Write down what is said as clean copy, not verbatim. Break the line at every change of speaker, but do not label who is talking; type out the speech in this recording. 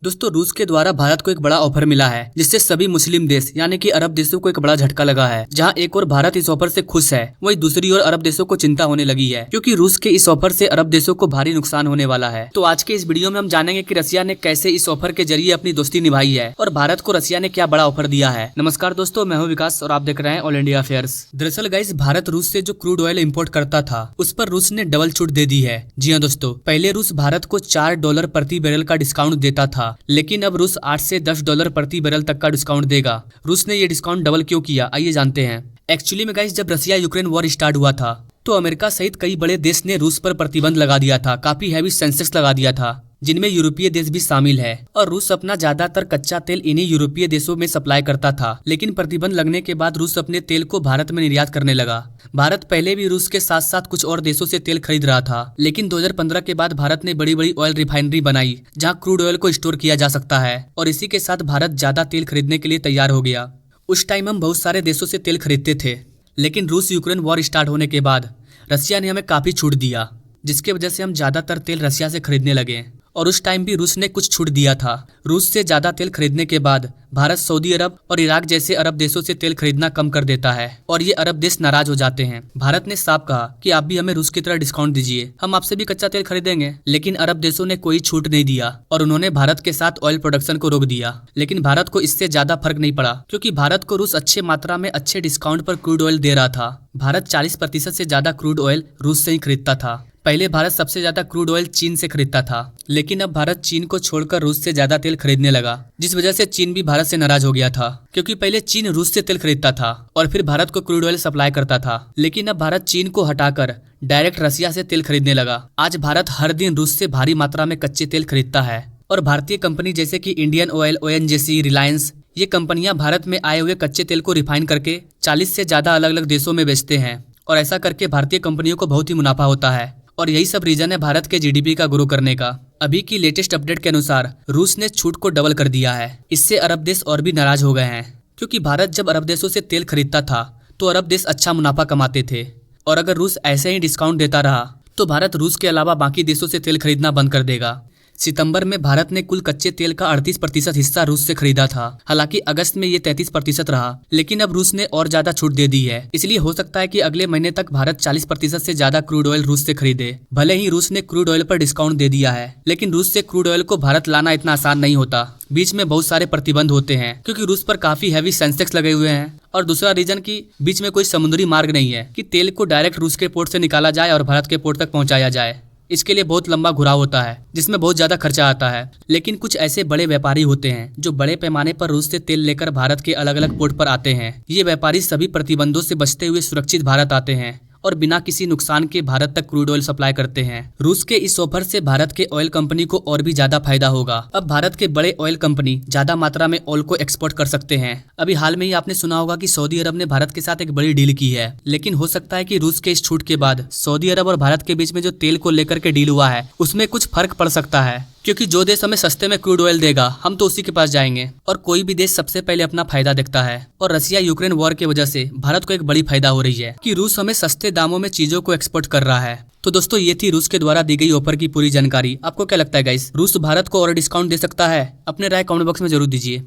दोस्तों रूस के द्वारा भारत को एक बड़ा ऑफर मिला है, जिससे सभी मुस्लिम देश यानी कि अरब देशों को एक बड़ा झटका लगा है। जहां एक और भारत इस ऑफर से खुश है, वहीं दूसरी ओर अरब देशों को चिंता होने लगी है, क्योंकि रूस के इस ऑफर से अरब देशों को भारी नुकसान होने वाला है। तो आज के इस वीडियो में हम जानेंगे कि रसिया ने कैसे इस ऑफर के जरिए अपनी दोस्ती निभाई है और भारत को रसिया ने क्या बड़ा ऑफर दिया है। नमस्कार दोस्तों, मैं हूं विकास और आप देख रहे हैं ऑल इंडिया अफेयर्स। दरअसल गाइस, भारत रूस से जो क्रूड ऑयल इम्पोर्ट करता था उस पर रूस ने डबल छूट दे दी है। जी हाँ दोस्तों, पहले रूस भारत को $4 प्रति बैरल का डिस्काउंट देता था, लेकिन अब रूस $8 से $10 प्रति बैरल तक का डिस्काउंट देगा। रूस ने ये डिस्काउंट डबल क्यों किया, आइए जानते हैं। एक्चुअली में गाइस, जब रसिया यूक्रेन वॉर स्टार्ट हुआ था तो अमेरिका सहित कई बड़े देश ने रूस पर प्रतिबंध लगा दिया था, काफी हैवी सेंसेस लगा दिया था, जिनमें यूरोपीय देश भी शामिल है। और रूस अपना ज्यादातर कच्चा तेल इन्हीं यूरोपीय देशों में सप्लाई करता था। लेकिन प्रतिबंध लगने के बाद रूस अपने तेल को भारत में निर्यात करने लगा। भारत पहले भी रूस के साथ साथ कुछ और देशों से तेल खरीद रहा था, लेकिन 2015 के बाद भारत ने बड़ी बड़ी ऑयल रिफाइनरी बनाई, जहां क्रूड ऑयल को स्टोर किया जा सकता है। और इसी के साथ भारत ज्यादा तेल खरीदने के लिए तैयार हो गया। उस टाइम हम बहुत सारे देशों से तेल खरीदते थे, लेकिन रूस यूक्रेन वॉर स्टार्ट होने के बाद रसिया ने हमें काफी छूट दिया, जिसके वजह से हम ज्यादातर तेल रसिया से खरीदने लगे। और उस टाइम भी रूस ने कुछ छूट दिया था। रूस से ज्यादा तेल खरीदने के बाद भारत सऊदी अरब और इराक जैसे अरब देशों से तेल खरीदना कम कर देता है, और ये अरब देश नाराज हो जाते हैं। भारत ने साफ कहा कि आप भी हमें रूस की तरह डिस्काउंट दीजिए, हम आपसे भी कच्चा तेल खरीदेंगे। लेकिन अरब देशों ने कोई छूट नहीं दिया और उन्होंने भारत के साथ ऑयल प्रोडक्शन को रोक दिया। लेकिन भारत को इससे ज्यादा फर्क नहीं पड़ा, क्योंकि भारत को रूस अच्छे मात्रा में अच्छे डिस्काउंट पर क्रूड ऑयल दे रहा था। भारत 40% से ज्यादा क्रूड ऑयल रूस से ही खरीदता था। पहले भारत सबसे ज्यादा क्रूड ऑयल चीन से खरीदता था, लेकिन अब भारत चीन को छोड़कर रूस से ज्यादा तेल खरीदने लगा, जिस वजह से चीन भी भारत से नाराज हो गया था। क्योंकि पहले चीन रूस से तेल खरीदता था और फिर भारत को क्रूड ऑयल सप्लाई करता था, लेकिन अब भारत चीन को हटाकर डायरेक्ट रसिया से तेल खरीदने लगा। आज भारत हर दिन रूस से भारी मात्रा में कच्चे तेल खरीदता है, और भारतीय कंपनी जैसे कि इंडियन ऑयल, ONGC, रिलायंस, ये कंपनियां भारत में आए हुए कच्चे तेल को रिफाइन करके 40 से ज्यादा अलग अलग देशों में बेचते हैं। और ऐसा करके भारतीय कंपनियों को बहुत ही मुनाफा होता है, और यही सब रीजन है भारत के GDP का ग्रो करने का। अभी की लेटेस्ट अपडेट के अनुसार रूस ने छूट को डबल कर दिया है। इससे अरब देश और भी नाराज हो गए हैं, क्योंकि भारत जब अरब देशों से तेल खरीदता था तो अरब देश अच्छा मुनाफा कमाते थे, और अगर रूस ऐसे ही डिस्काउंट देता रहा तो भारत रूस के अलावा बाकी देशों से तेल खरीदना बंद कर देगा। सितंबर में भारत ने कुल कच्चे तेल का 38% हिस्सा रूस से खरीदा था। हालांकि अगस्त में ये 33% रहा, लेकिन अब रूस ने और ज्यादा छूट दे दी है। इसलिए हो सकता है कि अगले महीने तक भारत 40% से ज्यादा क्रूड ऑयल रूस से खरीदे। भले ही रूस ने क्रूड ऑयल पर डिस्काउंट दे दिया है, लेकिन रूस से क्रूड ऑयल को भारत लाना इतना आसान नहीं होता। बीच में बहुत सारे प्रतिबंध होते हैं, क्योंकि रूस पर काफी हैवी सेंसेक्स लगे हुए हैं, और दूसरा रीजन की बीच में कोई समुद्री मार्ग नहीं है कि तेल को डायरेक्ट रूस के पोर्ट से निकाला जाए और भारत के पोर्ट तक पहुंचाया जाए। इसके लिए बहुत लंबा घुराव होता है, जिसमें बहुत ज्यादा खर्चा आता है। लेकिन कुछ ऐसे बड़े व्यापारी होते हैं जो बड़े पैमाने पर रूस से तेल लेकर भारत के अलग अलग पोर्ट पर आते हैं। ये व्यापारी सभी प्रतिबंधों से बचते हुए सुरक्षित भारत आते हैं और बिना किसी नुकसान के भारत तक क्रूड ऑयल सप्लाई करते हैं। रूस के इस ऑफर से भारत के ऑयल कंपनी को और भी ज्यादा फायदा होगा। अब भारत के बड़े ऑयल कंपनी ज्यादा मात्रा में ऑयल को एक्सपोर्ट कर सकते हैं। अभी हाल में ही आपने सुना होगा कि सऊदी अरब ने भारत के साथ एक बड़ी डील की है, लेकिन हो सकता है कि रूस के इस छूट के बाद सऊदी अरब और भारत के बीच में जो तेल को लेकर के डील हुआ है उसमें कुछ फर्क पड़ सकता है, क्योंकि जो देश हमें सस्ते में क्रूड ऑयल देगा हम तो उसी के पास जाएंगे, और कोई भी देश सबसे पहले अपना फायदा देखता है। और रसिया यूक्रेन वॉर की वजह से भारत को एक बड़ी फायदा हो रही है कि रूस हमें सस्ते दामों में चीजों को एक्सपोर्ट कर रहा है। तो दोस्तों, ये थी रूस के द्वारा दी गई ऑफर की पूरी जानकारी। आपको क्या लगता है गाइस, रूस भारत को और डिस्काउंट दे सकता है? अपने राय कमेंट बॉक्स में जरूर दीजिए।